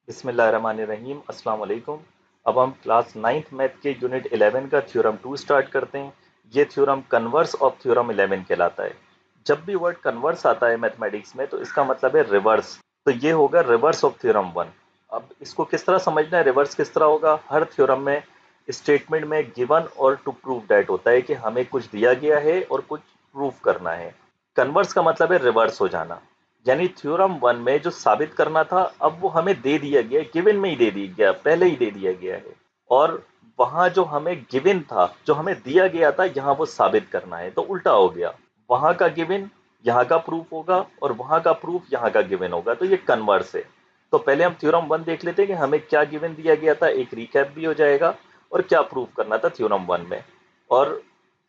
बिस्मिल्लाहिर्रहमानिर्रहीम अस्सलाम वालेकुम। अब हम क्लास 9th मैथ के यूनिट 11 का थ्योरम 2 स्टार्ट करते हैं। ये थ्योरम कन्वर्स ऑफ थ्योरम 11 कहलाता है। जब भी वर्ड कन्वर्स आता है मैथमेटिक्स में तो इसका मतलब है रिवर्स। तो ये होगा रिवर्स ऑफ थ्योरम 1। अब इसको किस तरह समझना है, रिवर्स किस तरह होगा? हर थ्योरम में स्टेटमेंट में गिवन और टू प्रूव दैट होता है कि हमें कुछ दिया गया है और कुछ प्रूव करना है। कन्वर्स का मतलब है रिवर्स हो जाना। यानी थ्योरम 1 में जो साबित करना था अब वो हमें दे दिया गया, गिवन में ही दे दिया गया, पहले ही दे दिया गया है। और वहां जो हमें गिवन था, जो हमें दिया गया था, यहाँ वो साबित करना है, तो उल्टा हो गया। वहां का गिवन यहाँ का प्रूफ होगा और वहां का प्रूफ यहाँ का गिवन होगा, तो ये कन्वर्स है। तो पहले हम थ्योरम 1 देख लेते हैं कि हमें क्या गिवन दिया गया था, एक रिकैप भी हो जाएगा और क्या प्रूफ करना था थ्योरम 1 में। और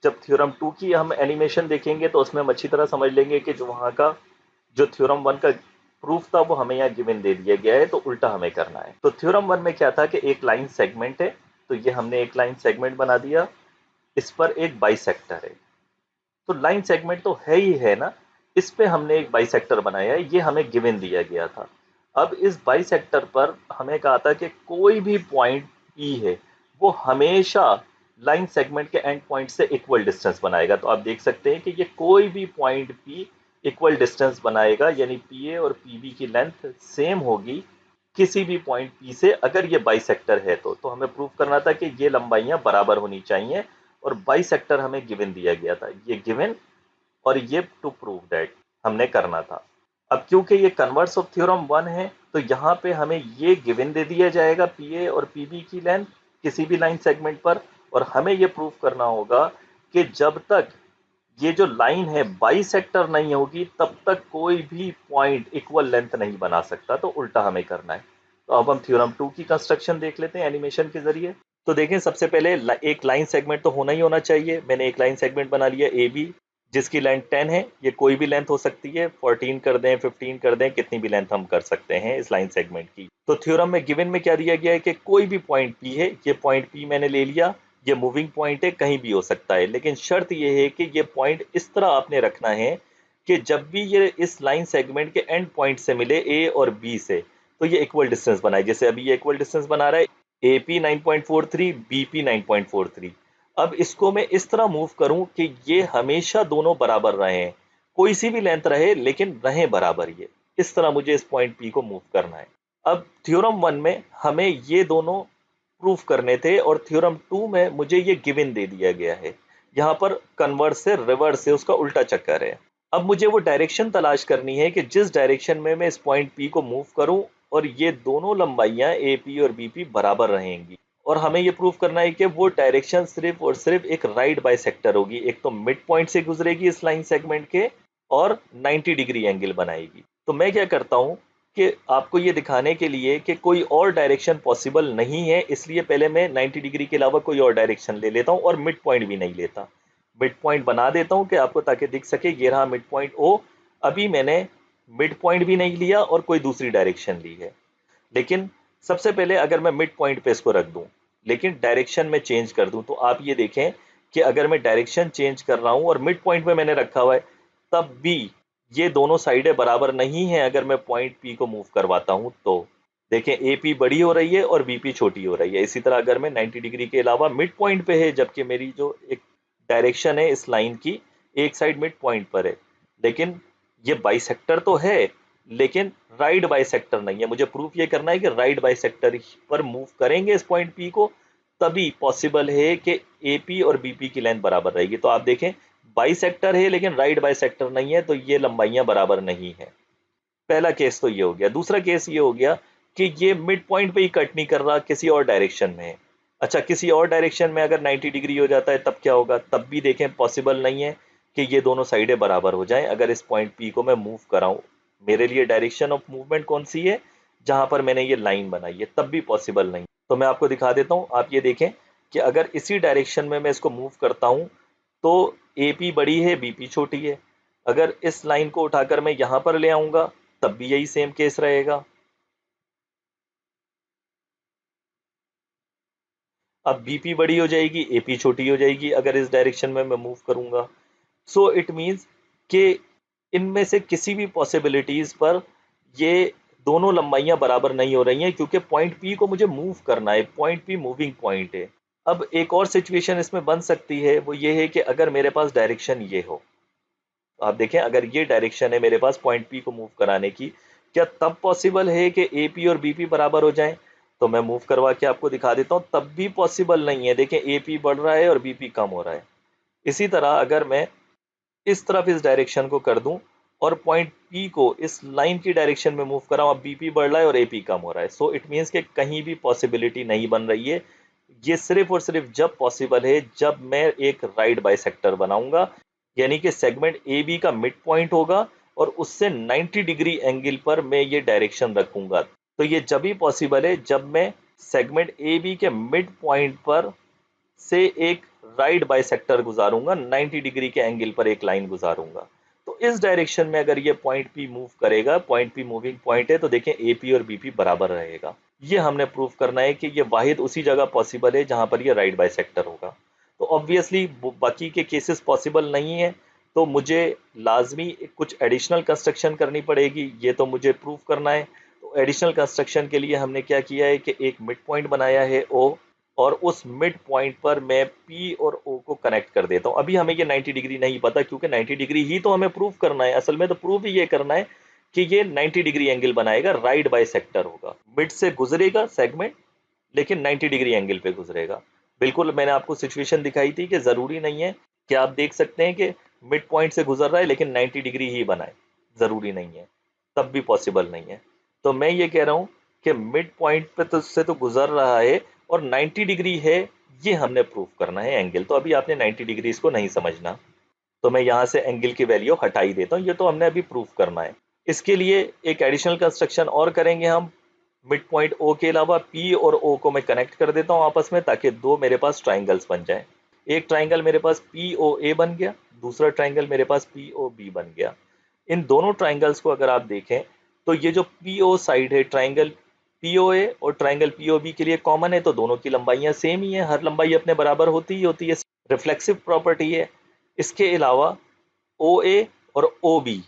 जब थ्योरम 2 की हम एनिमेशन देखेंगे तो उसमें हम अच्छी तरह समझ लेंगे कि जो वहां का जो थ्योरम 1 का प्रूफ था वो हमें यहाँ गिवन दे दिया गया है, तो उल्टा हमें करना है। तो थ्योरम 1 में क्या था कि एक लाइन सेगमेंट है, तो ये हमने एक लाइन सेगमेंट बना दिया। इस पर एक बाइसेक्टर है, तो लाइन सेगमेंट तो है ही है ना, इस पे हमने एक बाइसेक्टर बनाया है, ये हमें गिवन दिया गया था। अब इस बाइसेक्टर पर हमें कहा था कि कोई भी पॉइंट पी है वो हमेशा लाइन सेगमेंट के एंड पॉइंट से इक्वल डिस्टेंस बनाएगा। तो आप देख सकते हैं कि ये कोई भी पॉइंट पी इक्वल डिस्टेंस बनाएगा, यानी पी ए और पी बी की लेंथ सेम होगी किसी भी पॉइंट पी से, अगर ये बाइसेक्टर है तो हमें प्रूफ करना था कि ये लंबाइयां बराबर होनी चाहिए। और बाइसेक्टर हमें गिवन दिया गया था, ये गिवन और ये टू प्रूव दैट हमने करना था। अब क्योंकि ये कन्वर्स ऑफ थ्योरम 1 है तो यहाँ पे हमें ये गिवन दे दिया जाएगा पी ए और पी बी की लेंथ किसी भी लाइन सेगमेंट पर, और हमें ये प्रूफ करना होगा कि जब तक ये जो लाइन है बाइसेक्टर नहीं होगी तब तक कोई भी पॉइंट इक्वल लेंथ नहीं बना सकता, तो उल्टा हमें करना है। तो अब हम थ्योरम 2 की कंस्ट्रक्शन देख लेते हैं एनिमेशन के जरिए। तो देखें, सबसे पहले एक लाइन सेगमेंट तो होना ही होना चाहिए। मैंने एक लाइन सेगमेंट बना लिया ए बी, जिसकी लेंथ 10 है। ये कोई भी लेंथ हो सकती है, 14 कर दें, 15 कर दें, कितनी भी लेंथ हम कर सकते हैं इस लाइन सेगमेंट की। तो थ्योरम में गिवन में क्या दिया गया है कि कोई भी पॉइंट पी है, ये पॉइंट पी मैंने ले लिया, ये मूविंग पॉइंट है, कहीं भी हो सकता है, लेकिन शर्त ये है कि ये पॉइंट इस तरह आपने रखना है कि जब भी ये इस लाइन सेगमेंट के एंड पॉइंट से मिले ए और बी से, तो ये इक्वल डिस्टेंस बनाए। जैसे अभी ये इक्वल डिस्टेंस बना रहा है, ए पी 9.43, बी पी 9.43। अब इसको मैं इस तरह मूव करूं कि ये हमेशा दोनों बराबर रहे, कोई सी भी लेंथ रहे लेकिन रहे बराबर। ये इस तरह मुझे इस पॉइंट पी को मूव करना है। अब थ्योरम 1 में हमें ये दोनों प्रूफ करने थे और थ्योरम 2 में मुझे ये गिवन दे दिया गया है। यहाँ पर कन्वर्स से रिवर्स से उसका उल्टा चक्कर है। अब मुझे वो डायरेक्शन तलाश करनी है कि जिस डायरेक्शन में मैं इस पॉइंट पी को मूव करूं और ये दोनों लंबाइयां ए पी और बी पी बराबर रहेंगी। और हमें ये प्रूफ करना है कि वो डायरेक्शन सिर्फ और सिर्फ एक राइट बाइसेक्टर होगी, एक तो मिड पॉइंट से गुजरेगी इस लाइन सेगमेंट के और 90 डिग्री एंगल बनाएगी। तो मैं क्या करता हूं कि आपको ये दिखाने के लिए कि कोई और डायरेक्शन पॉसिबल नहीं है, इसलिए पहले मैं 90 डिग्री के अलावा कोई और डायरेक्शन ले लेता हूं और मिड पॉइंट भी नहीं लेता। मिड पॉइंट बना देता हूं कि आपको ताकि दिख सके, ये रहा मिड पॉइंट ओ। अभी मैंने मिड पॉइंट भी नहीं लिया और कोई दूसरी डायरेक्शन ली है। लेकिन सबसे पहले अगर मैं मिड पॉइंट पे इसको रख दूं लेकिन डायरेक्शन में चेंज कर दूं, तो आप ये देखें कि अगर मैं डायरेक्शन चेंज कर रहा हूं और मिड पॉइंट पे मैंने रखा हुआ है, तब भी ये दोनों साइडें बराबर नहीं है। अगर मैं पॉइंट पी को मूव करवाता हूं तो देखें, ए पी बड़ी हो रही है और बी पी छोटी हो रही है। इसी तरह अगर मैं 90 डिग्री के अलावा मिड पॉइंट पे है, जबकि मेरी जो एक डायरेक्शन है इस लाइन की, एक साइड मिड पॉइंट पर है, लेकिन ये बाइसेक्टर तो है लेकिन राइट बाइसेक्टर नहीं है। मुझे प्रूफ ये करना है कि राइट बाइसेक्टर पर मूव करेंगे इस पॉइंट पी को, तभी पॉसिबल है कि ए पी और बी पी की लेंथ बराबर रहेगी। तो आप देखें, बाइसेक्टर है लेकिन राइट बाइसेक्टर नहीं है, तो ये लंबाइयां बराबर नहीं है। पहला केस तो ये हो गया। दूसरा केस ये हो गया कि ये मिड पॉइंट पे ही कट नहीं कर रहा, किसी और डायरेक्शन में है। अच्छा, किसी और डायरेक्शन में अगर 90 डिग्री हो जाता है तब क्या होगा? तब भी देखें पॉसिबल नहीं है कि ये दोनों साइडें बराबर हो जाएं अगर इस पॉइंट पी को मैं मूव कराऊं। मेरे लिए डायरेक्शन ऑफ मूवमेंट कौन सी है? जहां पर मैंने ये लाइन बनाई है, तब भी पॉसिबल नहीं। तो मैं आपको दिखा देता हूं, आप ये देखें कि अगर इसी डायरेक्शन में मैं इसको मूव करता हूं तो ए पी बड़ी है, बी पी छोटी है। अगर इस लाइन को उठाकर मैं यहां पर ले आऊंगा तब भी यही सेम केस रहेगा। अब बीपी बड़ी हो जाएगी, एपी छोटी हो जाएगी अगर इस डायरेक्शन में मैं मूव करूंगा। सो इट मीन्स कि इनमें से किसी भी पॉसिबिलिटीज पर ये दोनों लंबाइयां बराबर नहीं हो रही हैं क्योंकि पॉइंट पी को मुझे मूव करना है, पॉइंट पी मूविंग पॉइंट है। अब एक और सिचुएशन इसमें बन सकती है, वो ये है कि अगर मेरे पास डायरेक्शन ये हो, आप देखें अगर ये डायरेक्शन है मेरे पास पॉइंट पी को मूव कराने की, क्या तब पॉसिबल है कि ए पी और बी पी बराबर हो जाएं? तो मैं मूव करवा के आपको दिखा देता हूं, तब भी पॉसिबल नहीं है। देखें ए पी बढ़ रहा है और बी पी कम हो रहा है। इसी तरह अगर मैं इस तरफ इस डायरेक्शन को कर दूं और पॉइंट पी को इस लाइन की डायरेक्शन में मूव कराऊं, अब बीपी बढ़ रहा है और एपी कम हो रहा है। सो इट मीन्स कि कहीं भी पॉसिबिलिटी नहीं बन रही है। ये सिर्फ और सिर्फ जब पॉसिबल है जब मैं एक राइट बाइसेक्टर बनाऊंगा, यानी कि सेगमेंट ए बी का मिड पॉइंट होगा और उससे 90 डिग्री एंगल पर मैं ये डायरेक्शन रखूंगा। तो ये जब भी पॉसिबल है जब मैं सेगमेंट ए बी के मिड पॉइंट पर से एक राइट बाइसेक्टर गुजारूंगा, 90 डिग्री के एंगल पर एक लाइन गुजारूंगा। तो इस डायरेक्शन में अगर ये पॉइंट पी मूव करेगा, पॉइंट पी मूविंग पॉइंट है, तो देखें एपी और बीपी बराबर रहेगा। ये हमने प्रूव करना है कि ये वाहिद उसी जगह पॉसिबल है जहां पर ये राइट बाइसेक्टर होगा। तो ऑब्वियसली बाकी के केसेस पॉसिबल नहीं है, तो मुझे लाजमी कुछ एडिशनल कंस्ट्रक्शन करनी पड़ेगी, ये तो मुझे प्रूव करना है। तो एडिशनल कंस्ट्रक्शन के लिए हमने क्या किया है कि एक मिड पॉइंट बनाया है ओ, और उस मिड पॉइंट पर मैं P और O को कनेक्ट कर देता हूं। अभी हमें ये 90 डिग्री नहीं पता क्योंकि 90 डिग्री ही तो हमें प्रूव करना है। असल में तो प्रूव ही ये करना है कि ये 90 डिग्री एंगल बनाएगा, राइट बाइसेक्टर होगा, मिड से गुजरेगा सेगमेंट, लेकिन 90 डिग्री एंगल पे गुजरेगा। बिल्कुल मैंने आपको सिचुएशन दिखाई थी कि जरूरी नहीं है कि आप देख सकते हैं कि मिड पॉइंट से गुजर रहा है लेकिन 90 डिग्री ही बनाए, जरूरी नहीं है, तब भी पॉसिबल नहीं है। तो मैं ये कह रहा हूं कि मिड पॉइंट पे तो से तो गुजर रहा है और 90 डिग्री है, ये हमने प्रूव करना है एंगल। तो अभी आपने 90 डिग्री इसको नहीं समझना, तो मैं यहाँ से एंगल की वैल्यू हटा ही देता हूँ, ये तो हमने अभी प्रूव करना है। इसके लिए एक एडिशनल कंस्ट्रक्शन और करेंगे हम। मिड पॉइंट ओ के अलावा पी और ओ को मैं कनेक्ट कर देता हूँ आपस में, ताकि दो मेरे पास ट्राइंगल्स बन जाएं। एक ट्राइंगल मेरे पास पी ओ ए बन गया, दूसरा ट्राइंगल मेरे पास पी ओ बी बन गया। इन दोनों ट्राइंगल्स को अगर आप देखें तो ये जो पी ओ साइड है ट्राइंगल पी ओ ए और ट्राइंगल पी ओ बी के लिए कॉमन है, तो दोनों की लंबाइयां सेम ही है, हर लंबाई अपने बराबर होती ही होती है, रिफ्लेक्सिव प्रॉपर्टी है। इसके अलावा ओ ए और ओ बी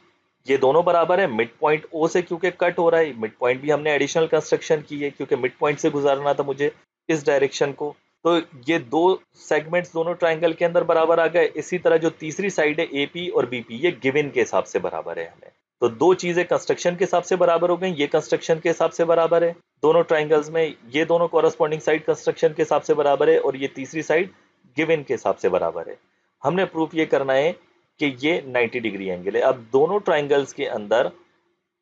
ये दोनों बराबर है मिड पॉइंट ओ से, क्योंकि कट हो रहा है। मिड पॉइंट भी हमने एडिशनल कंस्ट्रक्शन की है क्योंकि मिड पॉइंट से गुजारना था मुझे इस डायरेक्शन को। तो ये दो सेगमेंट्स दोनों ट्राइंगल के अंदर बराबर आ गए। इसी तरह जो तीसरी साइड है एपी और बीपी, ये गिवन के हिसाब से बराबर है हमें। तो दो चीजें कंस्ट्रक्शन के हिसाब से बराबर हो गई, ये कंस्ट्रक्शन के हिसाब से बराबर है दोनों ट्राइंगल्स में, ये दोनों कॉरस्पॉन्डिंग साइड कंस्ट्रक्शन के हिसाब से बराबर है, और ये तीसरी साइड गिवन के हिसाब से बराबर है। हमने प्रूफ ये करना है कि ये 90 डिग्री एंगल है। अब दोनों ट्राइंगल्स के अंदर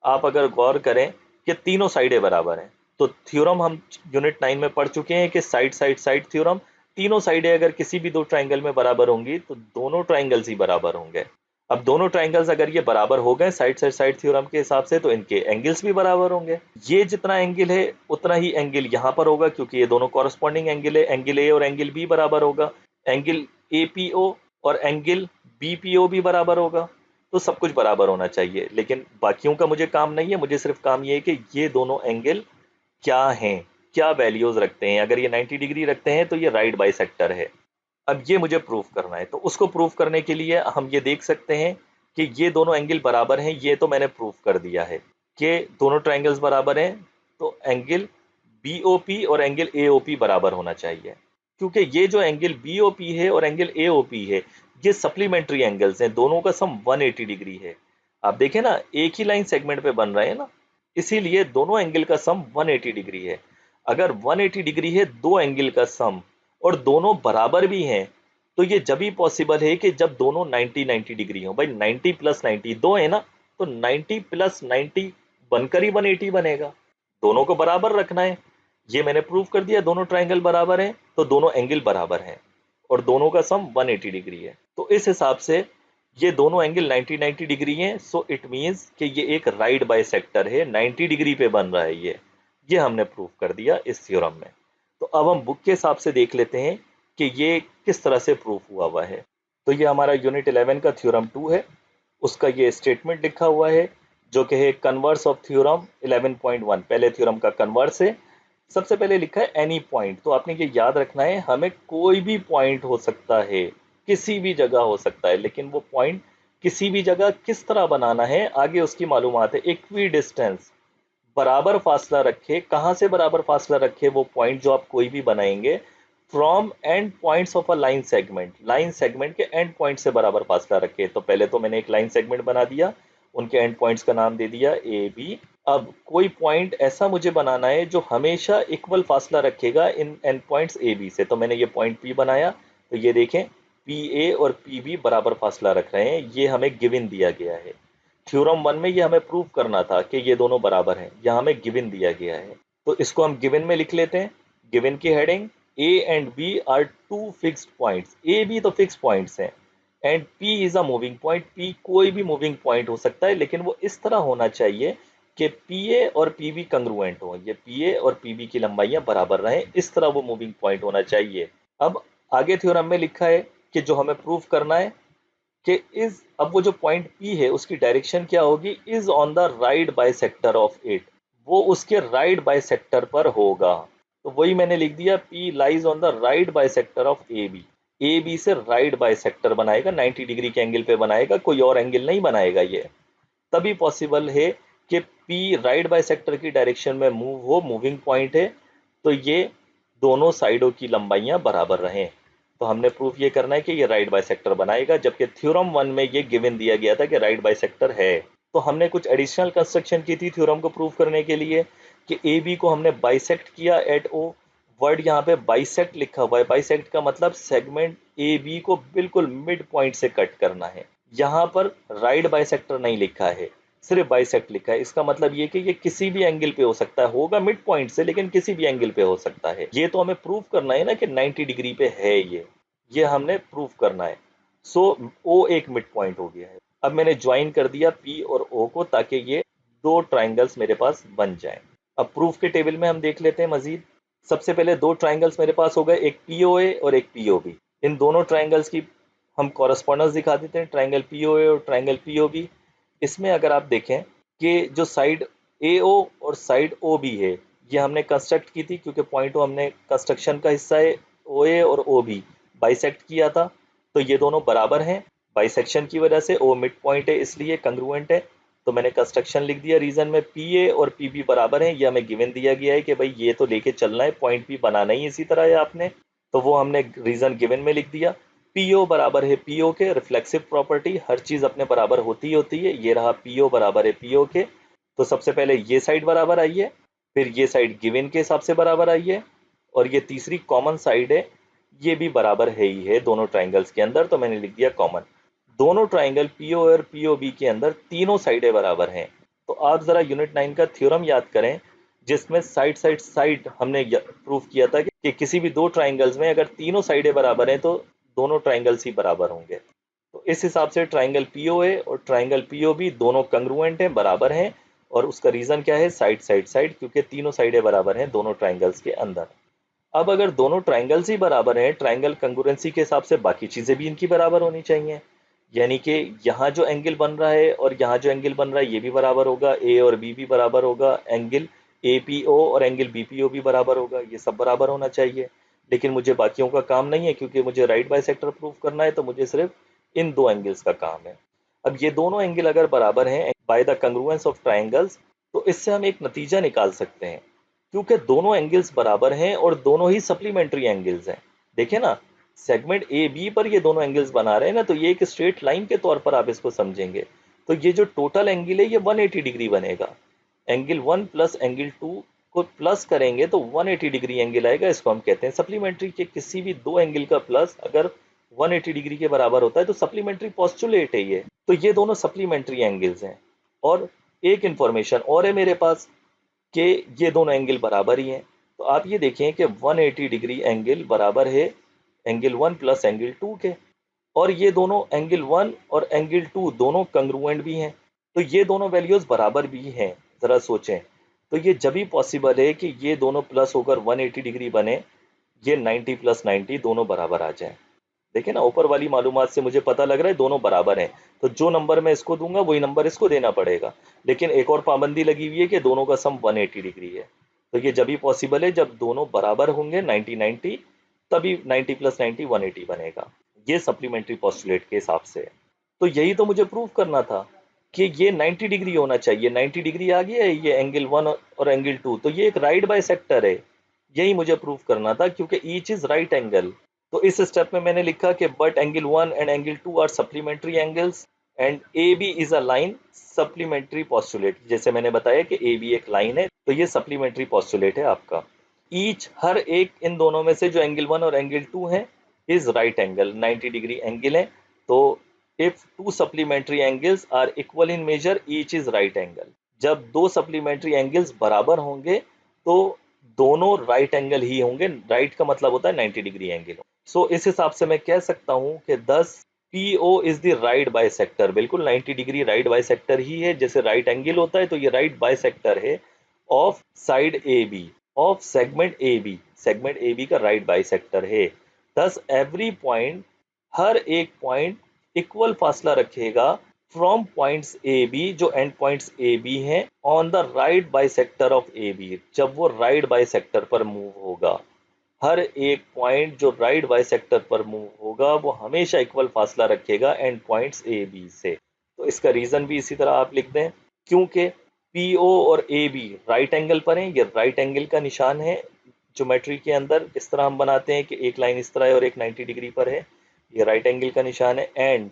आप अगर गौर करें कि तीनों साइडें बराबर हैं, तो थ्योरम हम यूनिट 9 में पढ़ चुके हैं कि साइड साइड साइड थ्योरम, तीनों साइडें अगर किसी भी दो ट्राइंगल में बराबर होंगी तो दोनों ट्राइंगल्स ही बराबर होंगे। अब दोनों ट्राइंगल्स अगर ये बराबर हो गए साइड साइड साइड थ्योरम के हिसाब से, तो इनके एंगल्स भी बराबर होंगे। ये जितना एंगल है उतना ही एंगल यहाँ पर होगा, क्योंकि ये दोनों कॉरस्पॉन्डिंग एंगल है। एंगल ए और एंगल बी बराबर होगा, एंगल एपीओ और एंगल बीपीओ भी बराबर होगा। तो सब कुछ बराबर होना चाहिए, लेकिन बाकियों का मुझे काम नहीं है, मुझे सिर्फ काम ये है कि ये दोनों एंगल क्या हैं, क्या वैल्यूज रखते हैं। अगर ये 90 डिग्री रखते हैं तो ये राइट बाइसेक्टर है। अब ये मुझे प्रूफ करना है, तो उसको प्रूफ करने के लिए हम ये देख सकते हैं कि ये दोनों एंगल बराबर हैं। ये तो मैंने प्रूफ कर दिया है कि दोनों ट्राइंगल्स बराबर हैं, तो एंगल बीओपी और एंगल एओपी बराबर होना चाहिए, क्योंकि ये जो एंगल बीओपी है और एंगल एओपी है ये सप्लीमेंट्री एंगल्स हैं, दोनों का सम 180 डिग्री है। आप देखें ना, एक ही लाइन सेगमेंट पे बन रहे हैं ना, इसीलिए दोनों एंगल का सम 180 डिग्री है। अगर 180 डिग्री है दो एंगल का सम और दोनों बराबर भी हैं, तो ये जब ही पॉसिबल है कि जब दोनों 90 90 डिग्री हो। भाई 90 प्लस 90 दो है ना, तो 90 प्लस 90 बनकर ही 180 बनेगा। दोनों को बराबर रखना है, ये मैंने प्रूव कर दिया। दोनों ट्राइंगल बराबर हैं तो दोनों एंगल बराबर हैं और दोनों का सम 180 डिग्री है। तो इस हिसाब से ये दोनों एंगल 90 90 डिग्री हैं। सो इट मींस कि ये एक राइट बाइसेक्टर है, 90 डिग्री पे बन रहा है ये हमने प्रूव कर दिया इस थ्योरम में। तो अब हम बुक के हिसाब से देख लेते हैं कि ये किस तरह से प्रूफ हुआ है। तो ये हमारा यूनिट 11 का थ्योरम 2 है, उसका ये स्टेटमेंट लिखा हुआ है जो कि है कन्वर्स ऑफ थ्योरम 11.1। पहले थ्योरम का कन्वर्स है, सबसे पहले लिखा है एनी पॉइंट। तो आपने ये याद रखना है, हमें कोई भी पॉइंट हो सकता है, किसी भी जगह हो सकता है, लेकिन वो पॉइंट किसी भी जगह किस तरह बनाना है आगे उसकी मालूमात है। इक्वी डिस्टेंस बराबर फासला रखे। कहाँ से बराबर फासला रखे? वो पॉइंट जो आप कोई भी बनाएंगे from and points of a line segment के एंड पॉइंट से बराबर फासला रखे। तो पहले तो मैंने एक लाइन सेगमेंट बना दिया, उनके एंड पॉइंट्स का नाम दे दिया ए बी। अब कोई पॉइंट ऐसा मुझे बनाना है जो हमेशा इक्वल फासला रखेगा इन एंड पॉइंट्स ए बी से। तो मैंने ये पॉइंट पी बनाया। तो ये देखें, पी ए और पी बी बराबर फासला रख रहे हैं, ये हमें गिवन दिया गया है। थ्योरम 1 में ये हमें प्रूव करना था कि ये दोनों बराबर हैं, यहाँ हमें गिवन दिया गया है। तो इसको हम गिवन में लिख लेते हैं। गिवन की heading, A and B are two fixed points. A B तो फिक्स पॉइंट्स हैं and P is a moving point. P कोई भी मूविंग पॉइंट हो सकता है, लेकिन वो इस तरह होना चाहिए कि पी ए और पी बी कंग्रुएंट हो। ये पी ए और पी बी की लंबाइयां बराबर रहें, इस तरह वो मूविंग पॉइंट होना चाहिए। अब आगे थ्योरम में लिखा है कि जो हमें प्रूव करना है कि इज, अब वो जो पॉइंट पी है उसकी डायरेक्शन क्या होगी? Is on the right bisector of it. वो उसके राइट बाइसेक्टर पर होगा। तो वही मैंने लिख दिया, P lies on the right bisector of A B. A B से राइट बाइसेक्टर बनाएगा, 90 डिग्री के एंगल पे बनाएगा, कोई और एंगल नहीं बनाएगा। ये तभी पॉसिबल है कि पी राइट बाइसेक्टर की डायरेक्शन में मूव हो, मूविंग पॉइंट है, तो ये दोनों साइडों की लंबाइयां बराबर रहें। तो हमने प्रूफ ये करना है कि ये राइट बाइसेक्टर बनाएगा, जबकि थ्योरम 1 में ये गिवन दिया गया था कि राइट बाइसेक्टर है। तो हमने कुछ एडिशनल कंस्ट्रक्शन की थी थ्योरम को प्रूफ करने के लिए कि ए बी को हमने बाइसेक्ट किया एट ओ। वर्ड यहाँ पे बाइसेक्ट लिखा हुआ है। बाइसेक्ट का मतलब सेगमेंट ए बी को बिल्कुल मिड पॉइंट से कट करना है। यहाँ पर राइट बाइसेक्टर नहीं लिखा है, सिर्फ बाइसेक्ट लिखा है। इसका मतलब ये कि ये किसी भी एंगल पे हो सकता है, होगा मिड पॉइंट से, लेकिन किसी भी एंगल पे हो सकता है। ये तो हमें प्रूफ करना है ना कि 90 डिग्री पे है ये हमने प्रूफ करना है। सो ओ एक मिड पॉइंट हो गया है। अब मैंने ज्वाइन कर दिया पी और ओ को, ताकि ये दो ट्राइंगल्स मेरे पास बन जाएं। अब प्रूफ के टेबल में हम देख लेते हैं मजीद। सबसे पहले दो ट्राइंगल्स मेरे पास हो गए, एक पीओए और एक पीओबी। इन दोनों ट्राइंगल्स की हम कॉरस्पॉन्डेंस दिखा देते हैं, ट्राइंगल पीओए और ट्राइंगल पीओबी। इसमें अगर आप देखें कि जो साइड एओ और साइड ओ बी है, ये हमने कंस्ट्रक्ट की थी, क्योंकि पॉइंट ओ हमने कंस्ट्रक्शन का हिस्सा है। ओ ए और ओ बी बाइसेक्ट किया था, तो ये दोनों बराबर हैं। बाइसेक्शन की वजह से ओ मिड पॉइंट है, इसलिए कंग्रुएंट है। तो मैंने कंस्ट्रक्शन लिख दिया रीजन में, पी ए और पी बी बराबर हैं। ये हमें गिवन दिया गया है कि भाई ये तो लेके चलना है, पॉइंट भी बनाना ही इसी तरह है आपने। तो वो हमने रीजन गिवन में लिख दिया। पीओ बराबर है पीओ के, रिफ्लेक्सिव प्रॉपर्टी, हर चीज अपने बराबर होती होती है। ये रहा पीओ बराबर है पीओ के। तो सबसे पहले ये साइड बराबर आई है, फिर ये साइड गिवन के हिसाब से बराबर आई है, और ये तीसरी कॉमन साइड है, ये भी बराबर है ही है दोनों ट्राइंगल्स के अंदर। तो मैंने लिख दिया कॉमन। दोनों ट्राइंगल पीओ और पीओबी के अंदर तीनों साइडें बराबर हैं। तो आप जरा यूनिट 9 का थ्योरम याद करें, जिसमें साइड साइड साइड हमने प्रूफ किया था कि किसी भी दो ट्राइंगल्स में अगर तीनों साइडें बराबर हैं तो दोनों ट्राइंगल्स ही बराबर होंगे। तो इस हिसाब से ट्राइंगल पीओए और ट्राइंगल पीओबी दोनों कंग्रुएंट हैं, बराबर हैं। और उसका रीजन क्या है? साइड साइड साइड, क्योंकि तीनों साइडें बराबर हैं दोनों ट्राइंगल्स के अंदर। अब अगर दोनों ट्राइंगल्स ही बराबर हैं, ट्राइंगल कंग्रुएंसी के हिसाब से बाकी चीजें भी इनकी बराबर होनी चाहिए। यानी कि यहाँ जो एंगल बन रहा है और यहाँ जो एंगल बन रहा है ये भी बराबर होगा, ए और बी भी बराबर होगा, एंगल ए पी ओ और एंगल बी पी ओ भी बराबर होगा, ये सब बराबर होना चाहिए। लेकिन मुझे बाकियों का काम नहीं है, क्योंकि मुझे राइट बाइसेक्टर प्रूफ करना है, तो मुझे सिर्फ इन दो एंगल्स का काम है। अब ये दोनों एंगल अगर बराबर हैं बाय द कंग्रुएंस ऑफ ट्राइंगल्स, तो इससे हम एक नतीजा निकाल सकते हैं, क्योंकि दोनों एंगल्स बराबर हैं और दोनों ही सप्लीमेंट्री एंगल्स हैं। देखें ना, सेगमेंट ए बी पर ये दोनों एंगल्स बना रहे हैं ना, तो ये एक स्ट्रेट लाइन के तौर पर आप इसको समझेंगे। तो ये जो टोटल एंगल है ये 180 डिग्री बनेगा। एंगल 1 प्लस एंगल 2 को प्लस करेंगे तो 180 डिग्री एंगल आएगा। इसको हम कहते हैं सप्लीमेंट्री। के किसी भी दो एंगल का प्लस अगर 180 डिग्री के बराबर होता है तो सप्लीमेंट्री पोस्टुलेट है ये। तो ये दोनों सप्लीमेंट्री एंगल्स हैं। और एक इंफॉर्मेशन और है मेरे पास कि ये दोनों एंगल बराबर ही हैं। तो आप ये देखें कि 180 डिग्री एंगल बराबर है एंगल 1 प्लस एंगल 2 के, और ये दोनों एंगल 1 और एंगल 2 दोनों कंग्रुएंट भी हैं। तो ये दोनों वैल्यूज बराबर भी हैं। ज़रा सोचें, तो ये जब भी पॉसिबल है कि ये दोनों प्लस होकर 180 डिग्री बने, ये 90 प्लस 90 दोनों बराबर आ जाएं। देखिए ना, ऊपर वाली मालूमात से मुझे पता लग रहा है दोनों बराबर हैं। तो जो नंबर मैं इसको दूंगा वही नंबर इसको देना पड़ेगा। लेकिन एक और पाबंदी लगी हुई है कि दोनों का सम 180 डिग्री है। तो ये जब भी पॉसिबल है जब दोनों बराबर होंगे 90 90, तभी 90 प्लस 90 180 बनेगा। ये सप्लीमेंट्री पोस्टुलेट के हिसाब से है। तो यही तो मुझे प्रूव करना था कि ये 90 डिग्री होना चाहिए, 90 डिग्री आ गया है ये एंगल 1 और एंगल 2, तो ये एक राइट बाइसेक्टर है। यही मुझे प्रूव करना था क्योंकि ईच इज राइट एंगल। तो इस स्टेप में मैंने लिखा कि but angle 1 and angle 2 are supplementary angles and A B is a line supplementary postulate. जैसे मैंने बताया कि ए बी एक लाइन है, तो ये सप्लीमेंट्री पोस्टुलेट है आपका। ईच हर एक इन दोनों में से जो एंगल 1 और एंगल 2 है is right angle, 90 degree angle है। तो if two supplementary angles are equal in measure each is right angle. जब दो सप्लीमेंट्री एंगल्स बराबर होंगे तो दोनों राइट एंगल ही होंगे। राइट का मतलब होता है 90 डिग्री एंगल। सो इस हिसाब से मैं कह सकता हूं कि 10 PO is the right bisector. बिल्कुल 90 डिग्री राइट बाइसेक्टर ही है। जैसे राइट एंगल होता है तो ये राइट बाइसेक्टर है of side A B, of segment A B. Segment A B का राइट बाइसेक्टर है। थस एवरी पॉइंट, हर एक पॉइंट इक्वल फासला रखेगा फ्रॉम पॉइंट्स ए बी, जो एंड पॉइंट्स ए बी हैं, on the right bisector of A B, जब वो राइट बाइसेक्टर पर मूव होगा। हर एक पॉइंट जो राइट बाइसेक्टर पर मूव होगा वो हमेशा इक्वल फासला रखेगा एंड पॉइंट्स ए बी से। तो इसका रीजन भी इसी तरह आप लिख दें, क्योंकि पी ओ और ए बी राइट एंगल पर हैं। ये राइट एंगल का निशान है ज्योमेट्री के अंदर। इस तरह हम बनाते हैं कि एक लाइन इस तरह है और एक 90 डिग्री पर है, ये राइट एंगल का निशान है। एंड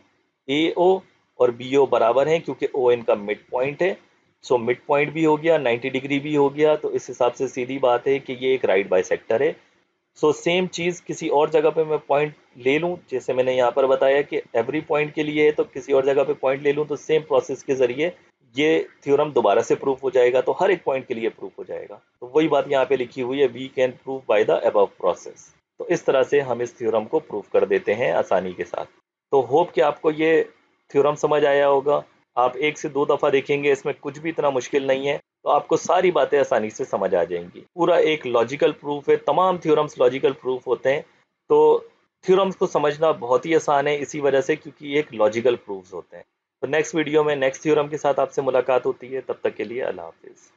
ए ओ और बी ओ बराबर हैं क्योंकि ओ इनका मिड पॉइंट है। सो मिड पॉइंट भी हो गया, 90 डिग्री भी हो गया। तो इस हिसाब से सीधी बात है कि ये एक राइट बाइसेक्टर है। सो सेम चीज़ किसी और जगह पे मैं पॉइंट ले लूँ, जैसे मैंने यहाँ पर बताया कि एवरी पॉइंट के लिए है, तो किसी और जगह पे पॉइंट ले लूँ तो सेम प्रोसेस के ज़रिए ये थ्योरम दोबारा से प्रूफ हो जाएगा। तो हर एक पॉइंट के लिए प्रूफ हो जाएगा। तो वही बात यहाँ पे लिखी हुई है, we can prove by the above process. तो इस तरह से हम इस थ्योरम को प्रूफ कर देते हैं आसानी के साथ। तो होप कि आपको ये थ्योरम समझ आया होगा। आप 1 से 2 दफ़ा देखेंगे, इसमें कुछ भी इतना मुश्किल नहीं है। तो आपको सारी बातें आसानी से समझ आ जाएंगी। पूरा एक लॉजिकल प्रूफ है, तमाम थ्योरम्स लॉजिकल प्रूफ होते हैं। तो थ्योरम्स को समझना बहुत ही आसान है इसी वजह से, क्योंकि एक लॉजिकल प्रूफ्स होते हैं। तो नेक्स्ट वीडियो में नेक्स्ट थ्योरम के साथ आपसे मुलाकात होती है। तब तक के लिए अल्लाह हाफिज़।